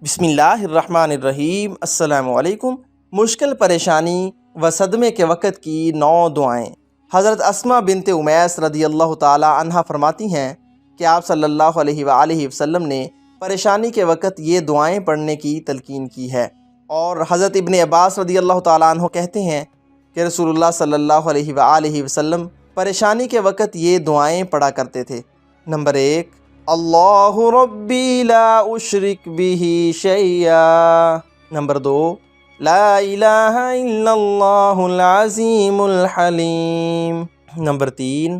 بسم اللہ الرحمن الرحیم۔ السلام علیکم۔ مشکل پریشانی و صدمے کے وقت کی 9 دعائیں۔ حضرت اسماء بنت امیس رضی اللہ تعالی عنہ فرماتی ہیں کہ آپ صلی اللہ علیہ وآلہ وسلم نے پریشانی کے وقت یہ دعائیں پڑھنے کی تلقین کی ہے، اور حضرت ابن عباس رضی اللہ تعالی عنہ کہتے ہیں کہ رسول اللہ صلی اللہ علیہ وآلہ وسلم پریشانی کے وقت یہ دعائیں پڑھا کرتے تھے۔ نمبر 1، اللہ ربی لا اشرک بہ شیئا۔ نمبر 2، لا الہ الا اللہ العظیم الحلیم۔ نمبر 3،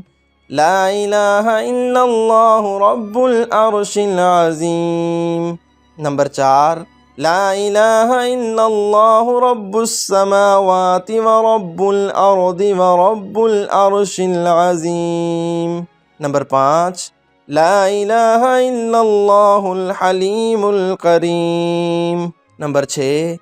لا الہ الا اللہ رب العرش العظیم۔ نمبر 4، لا الہ الا اللہ رب السماوات ورب الارض ورب العرش العظیم۔ نمبر 5، لا الہ الا اللہ الحلیم الکریم۔ نمبر 6،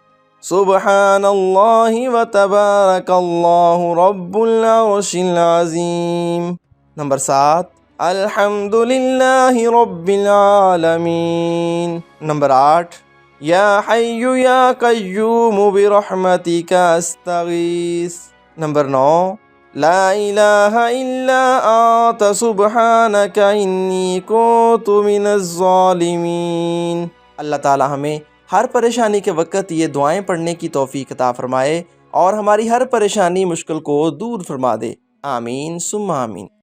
سبحان اللہ وتبارک اللہ رب العرش العظیم۔ نمبر 7، الحمد للہ رب العالمین۔ نمبر 8، یا حی یا قیوم برحمتک استغیث۔ نمبر 9، لا الہ الا انت سبحانک انی کنت من الظالمین۔ اللہ تعالی ہمیں ہر پریشانی کے وقت یہ دعائیں پڑھنے کی توفیق عطا فرمائے اور ہماری ہر پریشانی مشکل کو دور فرما دے۔ آمین ثم آمین۔